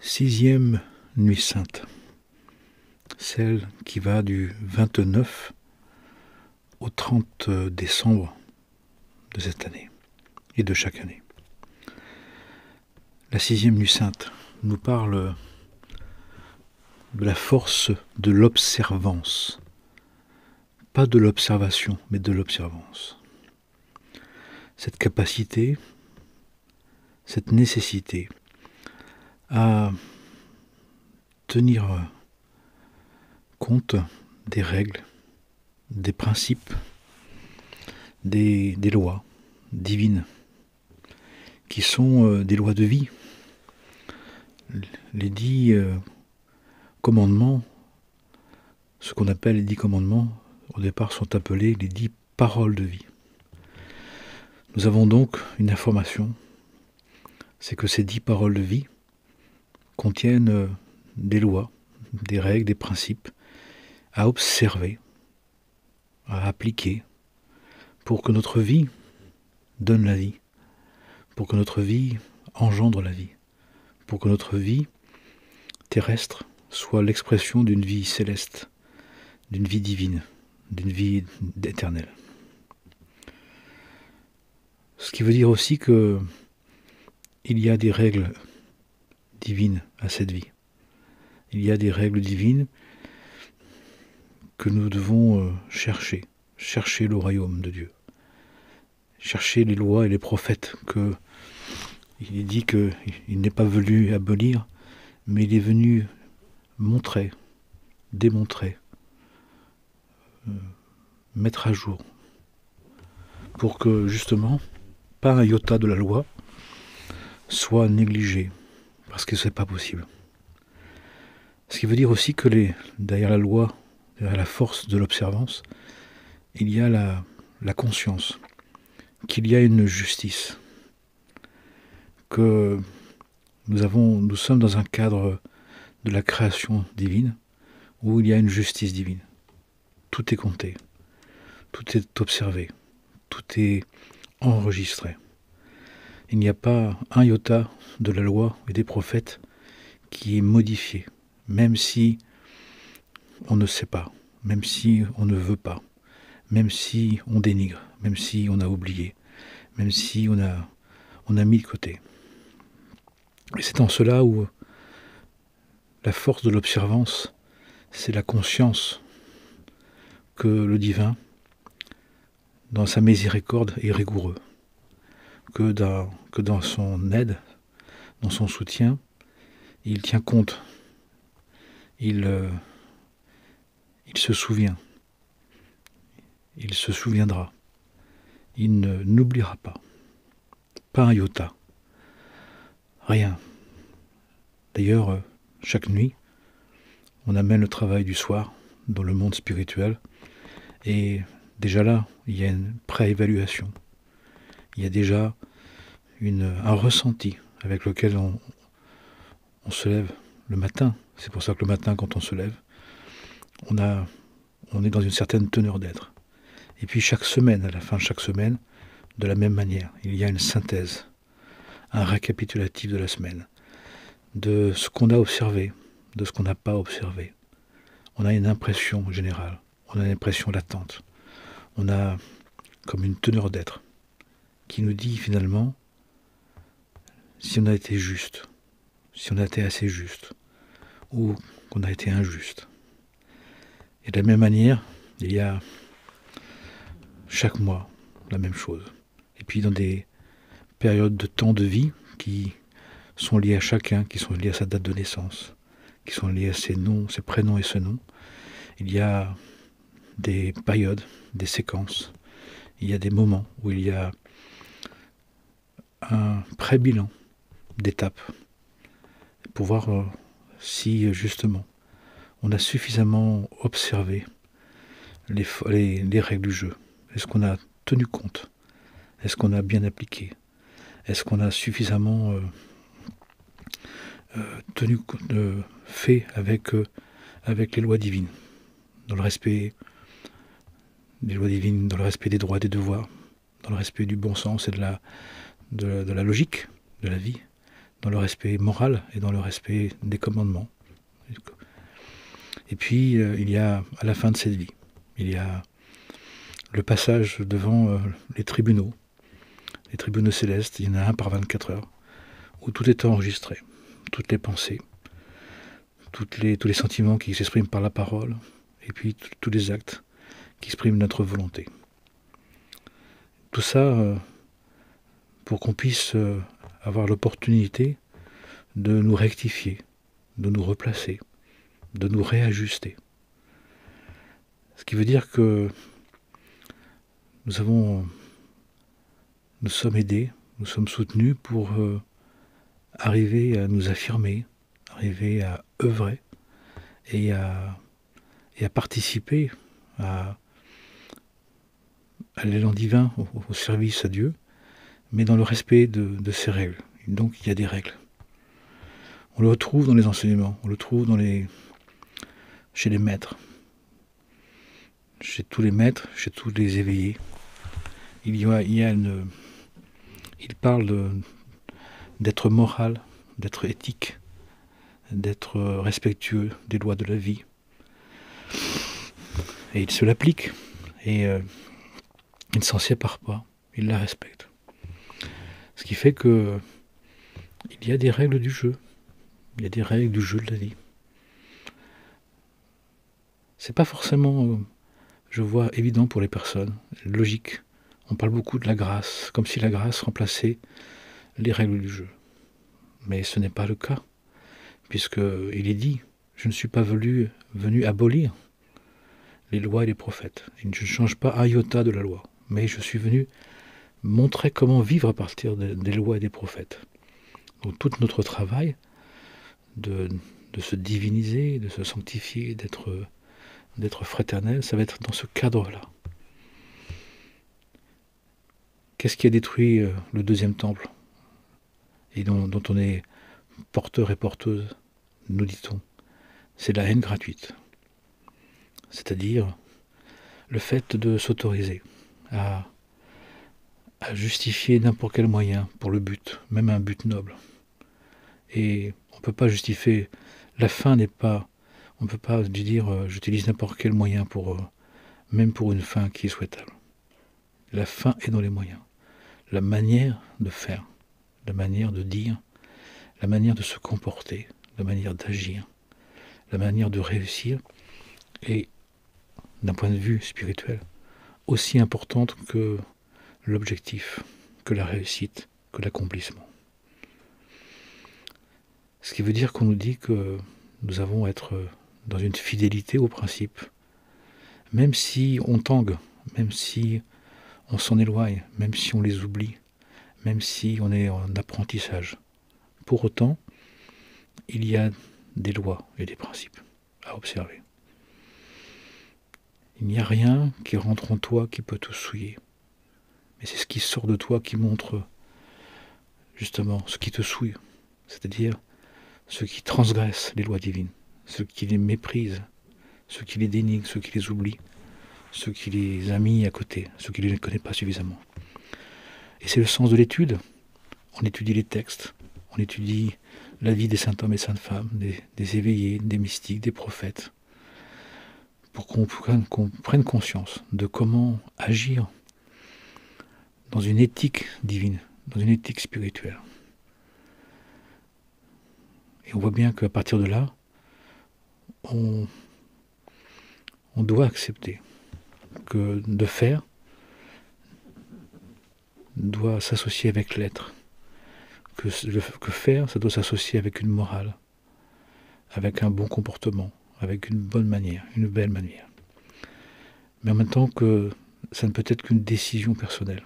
Sixième nuit sainte, celle qui va du 29 au 30 décembre de cette année et de chaque année. La sixième nuit sainte nous parle de la force de l'observance, pas de l'observation, mais de l'observance. Cette capacité, cette nécessité à tenir compte des règles, des principes, des lois divines, qui sont des lois de vie. Les 10 commandements, ce qu'on appelle les 10 commandements, au départ sont appelés les 10 paroles de vie. Nous avons donc une information, c'est que ces 10 paroles de vie contiennent des lois, des règles, des principes à observer, à appliquer, pour que notre vie donne la vie, pour que notre vie engendre la vie, pour que notre vie terrestre soit l'expression d'une vie céleste, d'une vie divine, d'une vie éternelle. Ce qui veut dire aussi que il y a des règles divines à cette vie. Il y a des règles divines que nous devons chercher le royaume de Dieu, chercher les lois et les prophètes que il est dit qu'il n'est pas venu abolir, mais il est venu montrer, démontrer, mettre à jour, pour que justement, pas un iota de la loi soit négligé, parce que ce n'est pas possible. Ce qui veut dire aussi que derrière la loi, derrière la force de l'observance, il y a la conscience qu'il y a une justice, que nous sommes dans un cadre de la création divine où il y a une justice divine. Tout est compté, tout est observé, tout est enregistré. Il n'y a pas un iota de la loi et des prophètes qui est modifié, même si on ne sait pas, même si on ne veut pas, même si on dénigre, même si on a oublié, même si on a mis de côté. Et c'est en cela où la force de l'observance, c'est la conscience que le divin, dans sa miséricorde, est rigoureux, que dans son aide, dans son soutien, il tient compte, il se souvient, il se souviendra, il n'oubliera pas un iota, rien. D'ailleurs, chaque nuit, on amène le travail du soir dans le monde spirituel, et déjà là, il y a une préévaluation, il y a déjà un ressenti avec lequel on se lève le matin. C'est pour ça que le matin, quand on se lève, on est dans une certaine teneur d'être. Et puis chaque semaine, à la fin de chaque semaine, de la même manière, il y a une synthèse, un récapitulatif de la semaine, de ce qu'on a observé, de ce qu'on n'a pas observé. On a une impression générale, on a une impression latente, on a comme une teneur d'être qui nous dit finalement si on a été juste, si on a été assez juste, ou qu'on a été injuste. Et de la même manière, il y a chaque mois la même chose. Et puis dans des périodes de temps de vie qui sont liées à chacun, qui sont liées à sa date de naissance, qui sont liées à ses noms, ses prénoms et ses noms, il y a des périodes, des séquences, il y a des moments où il y a un pré-bilan d'étapes pour voir si justement on a suffisamment observé les règles du jeu. Est-ce qu'on a tenu compte? Est-ce qu'on a bien appliqué? Est-ce qu'on a suffisamment fait avec les lois divines, dans le respect des lois divines, dans le respect des droits et des devoirs, dans le respect du bon sens et de la logique de la vie, dans le respect moral et dans le respect des commandements. Et puis, il y a, à la fin de cette vie, il y a le passage devant les tribunaux célestes. Il y en a un par 24 heures, où tout est enregistré, toutes les pensées, tous les sentiments qui s'expriment par la parole, et puis tous les actes qui expriment notre volonté. Tout ça pour qu'on puisse avoir l'opportunité de nous rectifier, de nous replacer, de nous réajuster. Ce qui veut dire que nous sommes aidés, nous sommes soutenus pour arriver à nous affirmer, arriver à œuvrer et à participer à l'élan divin, au service à Dieu, mais dans le respect de ses règles. Donc il y a des règles. On le retrouve dans les enseignements, on le trouve chez les maîtres, chez tous les maîtres, chez tous les éveillés. Il parle d'être moral, d'être éthique, d'être respectueux des lois de la vie. Et il se l'applique, et il ne s'en sépare pas, il la respecte. Ce qui fait que il y a des règles du jeu, il y a des règles du jeu de la vie. C'est pas forcément, je vois, évident pour les personnes, logique. On parle beaucoup de la grâce, comme si la grâce remplaçait les règles du jeu. Mais ce n'est pas le cas, puisqu'il est dit, je ne suis pas venu abolir les lois et les prophètes. Je ne change pas un iota de la loi, mais je suis venu montrer comment vivre à partir des lois et des prophètes. Donc tout notre travail de se diviniser, de se sanctifier, d'être fraternel, ça va être dans ce cadre-là. Qu'est-ce qui a détruit le deuxième temple et dont on est porteur et porteuse, nous dit-on? C'est la haine gratuite. C'est-à-dire le fait de s'autoriser à justifier n'importe quel moyen pour le but, même un but noble. Et on ne peut pas justifier, la fin n'est pas, on ne peut pas dire j'utilise n'importe quel moyen même pour une fin qui est souhaitable. La fin est dans les moyens. La manière de faire, la manière de dire, la manière de se comporter, la manière d'agir, la manière de réussir est, d'un point de vue spirituel, aussi importante que l'objectif, que la réussite, que l'accomplissement. Ce qui veut dire qu'on nous dit que nous avons à être dans une fidélité aux principes, même si on tangue, même si on s'en éloigne, même si on les oublie, même si on est en apprentissage. Pour autant, il y a des lois et des principes à observer. Il n'y a rien qui rentre en toi qui peut te souiller. Mais c'est ce qui sort de toi qui montre justement ce qui te souille, c'est-à-dire ceux qui transgressent les lois divines, ceux qui les méprisent, ceux qui les dénigrent, ceux qui les oublient, ceux qui les ont mis à côté, ceux qui ne les connaissent pas suffisamment. Et c'est le sens de l'étude. On étudie les textes, on étudie la vie des saints hommes et saintes femmes, des éveillés, des mystiques, des prophètes, pour qu'on prenne conscience de comment agir dans une éthique divine, dans une éthique spirituelle. Et on voit bien qu'à partir de là, on doit accepter que de faire doit s'associer avec l'être, que faire, ça doit s'associer avec une morale, avec un bon comportement, avec une bonne manière, une belle manière. Mais en même temps que ça ne peut être qu'une décision personnelle.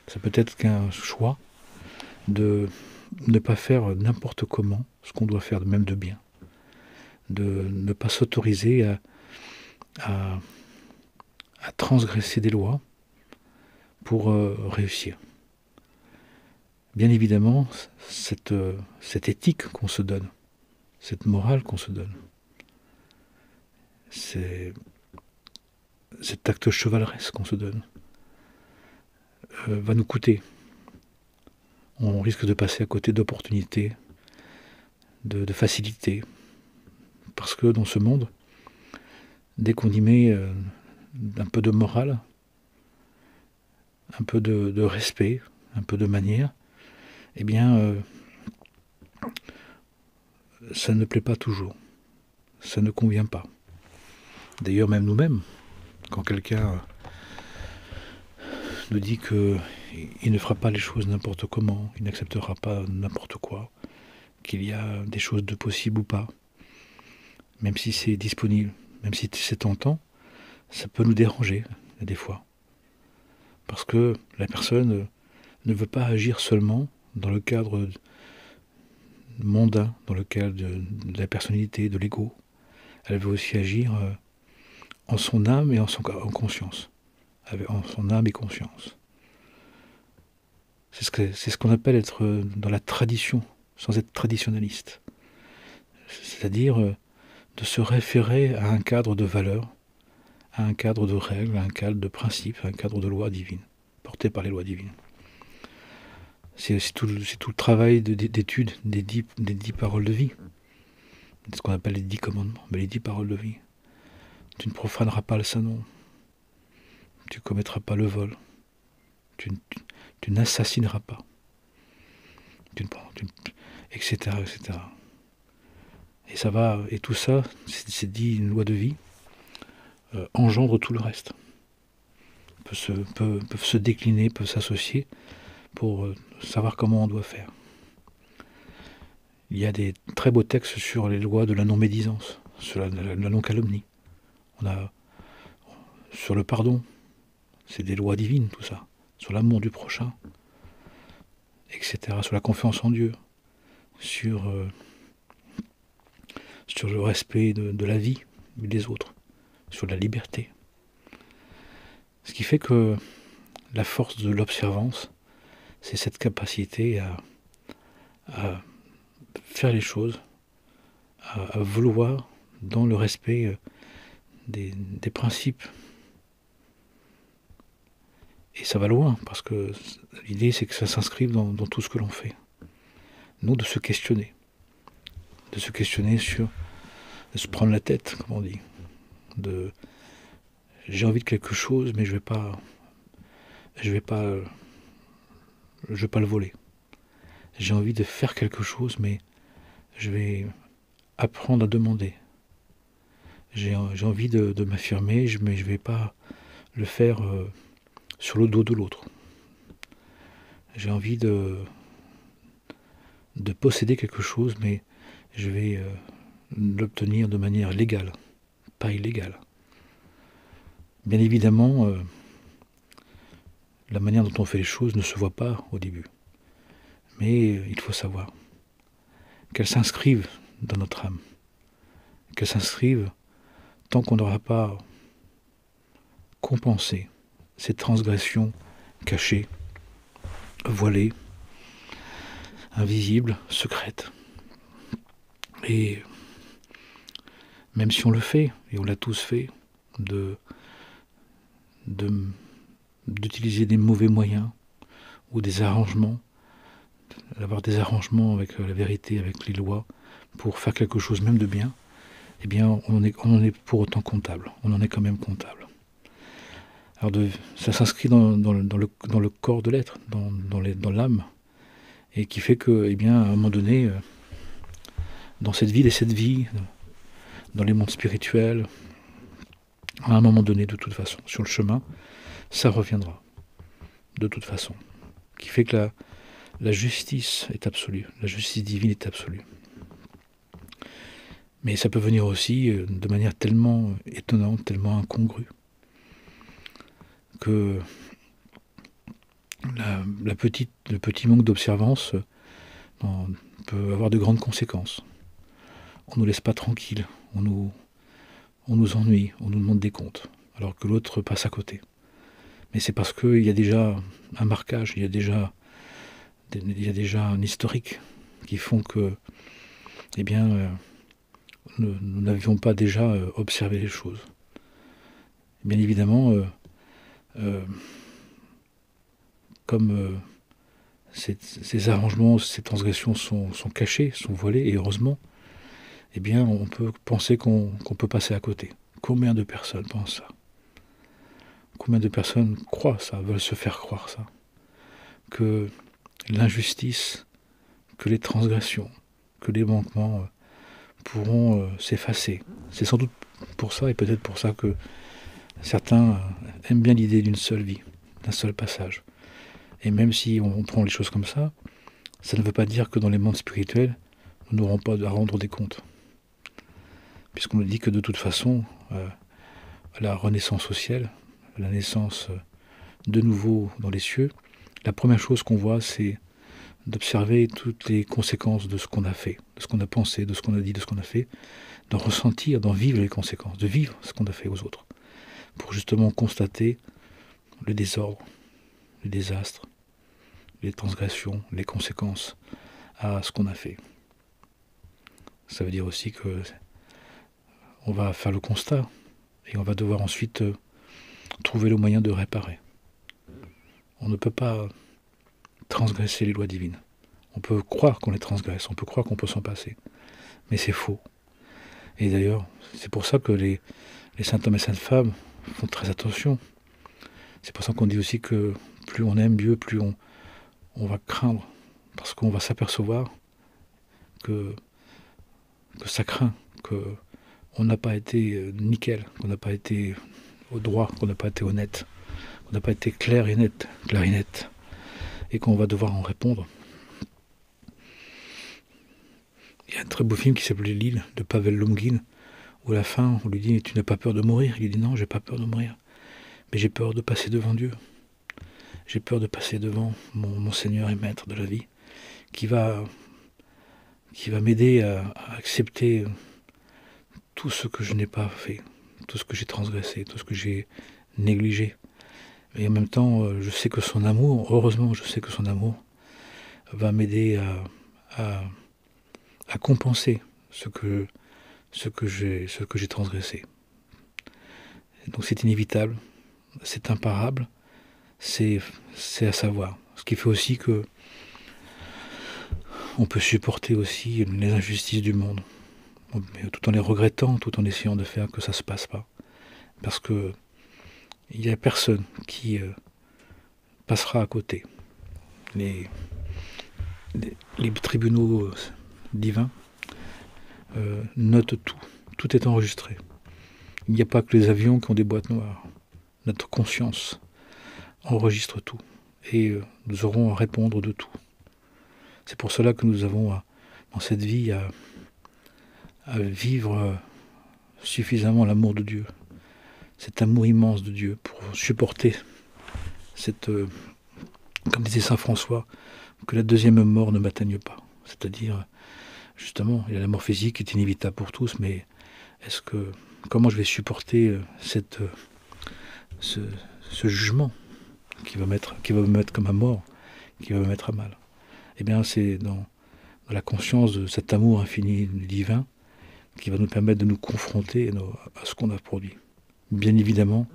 Ça peut être qu'un choix de ne pas faire n'importe comment ce qu'on doit faire, même de bien. De ne pas s'autoriser à transgresser des lois pour réussir. Bien évidemment, cette éthique qu'on se donne, cette morale qu'on se donne, cet acte chevaleresque qu'on se donne, va nous coûter. on risque de passer à côté d'opportunités, de facilités. Parce que dans ce monde, dès qu'on y met un peu de morale, un peu de respect, un peu de manière, eh bien, ça ne plaît pas toujours. Ça ne convient pas. D'ailleurs, même nous-mêmes, quand quelqu'un nous dit qu'il ne fera pas les choses n'importe comment, il n'acceptera pas n'importe quoi, qu'il y a des choses de possibles ou pas, même si c'est disponible, même si c'est tentant, ça peut nous déranger des fois. Parce que la personne ne veut pas agir seulement dans le cadre mondain, dans le cadre de la personnalité, de l'ego. Elle veut aussi agir en son âme et en conscience. En son âme et conscience. C'est ce qu'on appelle être dans la tradition, sans être traditionnaliste. C'est-à-dire de se référer à un cadre de valeurs, à un cadre de règles, à un cadre de principes, à un cadre de lois divines, porté par les lois divines. C'est tout le travail d'étude des 10 paroles de vie. C'est ce qu'on appelle les 10 commandements, mais les 10 paroles de vie. Tu ne profaneras pas le Saint-Nom. Tu ne commettras pas le vol. Tu n'assassineras pas. Etc., etc. Et ça va, et tout ça, c'est dit une loi de vie, engendre tout le reste. Peuvent se décliner, peuvent s'associer pour savoir comment on doit faire. Il y a des très beaux textes sur les lois de la non-médisance, sur la non-calomnie. On a sur le pardon, c'est des lois divines tout ça, sur l'amour du prochain, etc., sur la confiance en Dieu, sur le respect de la vie des autres, sur la liberté. Ce qui fait que la force de l'observance, c'est cette capacité à faire les choses, à vouloir dans le respect des principes. Et ça va loin, parce que l'idée c'est que ça s'inscrive dans tout ce que l'on fait. Nous, de se questionner sur, de se prendre la tête, comme on dit, j'ai envie de quelque chose, mais je vais pas le voler. J'ai envie de faire quelque chose, mais je vais apprendre à demander. J'ai envie de m'affirmer, mais je vais pas le faire sur le dos de l'autre. J'ai envie de posséder quelque chose, mais je vais l'obtenir de manière légale, pas illégale. Bien évidemment, la manière dont on fait les choses ne se voit pas au début. Mais il faut savoir qu'elles s'inscrivent dans notre âme, qu'elles s'inscrivent tant qu'on n'aura pas compensé ces transgressions cachées, voilées, invisibles, secrètes. Et même si on le fait, et on l'a tous fait, d'utiliser des mauvais moyens ou des arrangements, d'avoir des arrangements avec la vérité, avec les lois, pour faire quelque chose même de bien, eh bien on en est pour autant comptable. On en est quand même comptable. Alors ça s'inscrit dans le corps de l'être, dans l'âme, et qui fait que, eh bien, à un moment donné, dans cette vie, dans les mondes spirituels, à un moment donné, de toute façon, sur le chemin, ça reviendra, de toute façon. Qui fait que la justice est absolue, la justice divine est absolue. Mais ça peut venir aussi de manière tellement étonnante, tellement incongrue, que le petit manque d'observance peut avoir de grandes conséquences. On ne nous laisse pas tranquilles, on nous ennuie, on nous demande des comptes, alors que l'autre passe à côté. Mais c'est parce qu'il y a déjà un marquage, il y a déjà un historique qui font que, eh bien, nous n'avions pas déjà observé les choses. Bien évidemment, comme ces arrangements, ces transgressions sont cachés, sont voilés, et heureusement, eh bien, on peut penser qu'on peut passer à côté. Combien de personnes pensent ça? Combien de personnes croient ça, veulent se faire croire ça? Que l'injustice, que les transgressions, que les manquements pourront s'effacer. C'est sans doute pour ça, et peut-être pour ça, que certains aiment bien l'idée d'une seule vie, d'un seul passage. Et même si on prend les choses comme ça ne veut pas dire que dans les mondes spirituels, nous n'aurons pas à rendre des comptes. Puisqu'on nous dit que de toute façon, la renaissance au ciel, la naissance de nouveau dans les cieux, la première chose qu'on voit, c'est d'observer toutes les conséquences de ce qu'on a fait, de ce qu'on a pensé, de ce qu'on a dit, de ce qu'on a fait, d'en ressentir, d'en vivre les conséquences, de vivre ce qu'on a fait aux autres, pour justement constater le désordre, le désastre, les transgressions, les conséquences à ce qu'on a fait. Ça veut dire aussi que on va faire le constat et on va devoir ensuite trouver le moyen de réparer. On ne peut pas transgresser les lois divines. On peut croire qu'on les transgresse, on peut croire qu'on peut s'en passer, mais c'est faux. Et d'ailleurs, c'est pour ça que les saints hommes et saintes femmes font très attention. C'est pour ça qu'on dit aussi que plus on aime Dieu, plus on va craindre, parce qu'on va s'apercevoir que ça craint, qu'on n'a pas été nickel, qu'on n'a pas été au droit, qu'on n'a pas été honnête, qu'on n'a pas été clair et net, et qu'on va devoir en répondre. Il y a un très beau film qui s'appelait L'île de Pavel Lomguin, où à la fin on lui dit « Tu n'as pas peur de mourir ?» Il lui dit « Non, j'ai pas peur de mourir, mais j'ai peur de passer devant Dieu. J'ai peur de passer devant mon Seigneur et Maître de la vie, qui va m'aider à accepter tout ce que je n'ai pas fait, tout ce que j'ai transgressé, tout ce que j'ai négligé. Et en même temps, je sais que son amour, heureusement, je sais que son amour va m'aider à compenser ce que j'ai transgressé. Donc c'est inévitable, c'est imparable, c'est à savoir. Ce qui fait aussi que on peut supporter aussi les injustices du monde, mais tout en les regrettant, tout en essayant de faire que ça ne se passe pas. Parce que il n'y a personne qui passera à côté. Les tribunaux divins notent tout. Tout est enregistré. Il n'y a pas que les avions qui ont des boîtes noires. Notre conscience enregistre tout. Et nous aurons à répondre de tout. C'est pour cela que nous avons dans cette vie à vivre suffisamment l'amour de Dieu. Cet amour immense de Dieu pour supporter cette, comme disait saint François, que la deuxième mort ne m'atteigne pas. C'est-à-dire, justement, il y a la mort physique qui est inévitable pour tous, mais comment je vais supporter ce jugement qui va me mettre comme à mort, qui va me mettre à mal? Eh bien, c'est dans la conscience de cet amour infini divin qui va nous permettre de nous confronter à ce qu'on a produit. Bien évidemment,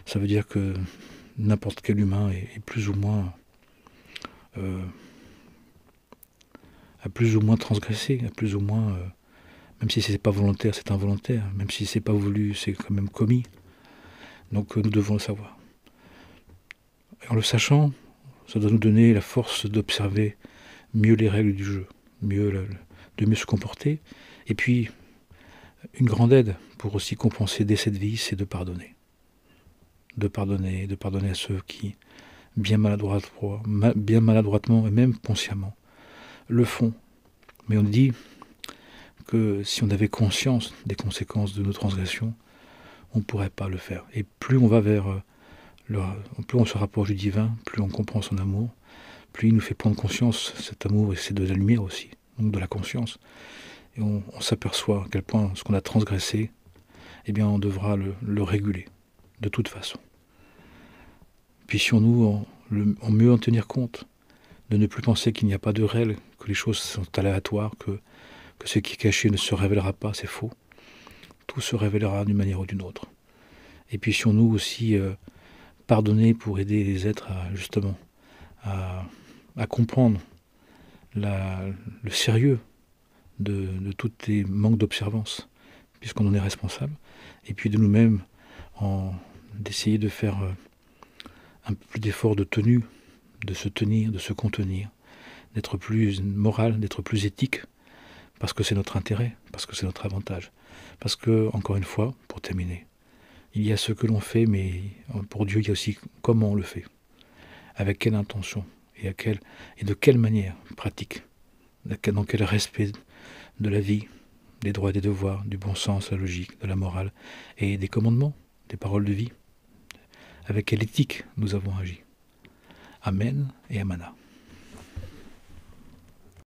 ça veut dire que n'importe quel humain est plus ou moins a plus ou moins transgressé, a plus ou moins, même si c'est pas volontaire, c'est involontaire, même si c'est pas voulu, c'est quand même commis. Donc nous devons le savoir. Et en le sachant, ça doit nous donner la force d'observer mieux les règles du jeu, de mieux se comporter. Et puis, une grande aide pour aussi compenser dès cette vie, c'est de pardonner. De pardonner à ceux qui, bien maladroitement et même consciemment, le font. Mais on dit que si on avait conscience des conséquences de nos transgressions, on ne pourrait pas le faire. Et plus on va plus on se rapproche du divin, plus on comprend son amour, plus il nous fait prendre conscience, cet amour, et c'est de la lumière aussi, donc de la conscience. Et on s'aperçoit à quel point ce qu'on a transgressé, eh bien on devra le réguler, de toute façon. Puissions-nous en mieux en tenir compte, de ne plus penser qu'il n'y a pas de règles, que les choses sont aléatoires, que ce qui est caché ne se révélera pas, c'est faux. Tout se révélera d'une manière ou d'une autre. Et puissions-nous aussi pardonner pour aider les êtres justement à à comprendre le sérieux de tous les manques d'observance, puisqu'on en est responsable, et puis de nous-mêmes, d'essayer de faire un peu plus d'effort de tenue, de se tenir, de se contenir, d'être plus moral, d'être plus éthique, parce que c'est notre intérêt, parce que c'est notre avantage. Parce que, encore une fois, pour terminer, il y a ce que l'on fait, mais pour Dieu, il y a aussi comment on le fait, avec quelle intention, et de quelle manière pratique, dans quel respect de la vie, des droits et des devoirs, du bon sens, de la logique, de la morale, et des commandements, des paroles de vie, avec quelle éthique nous avons agi. Amen et Amana.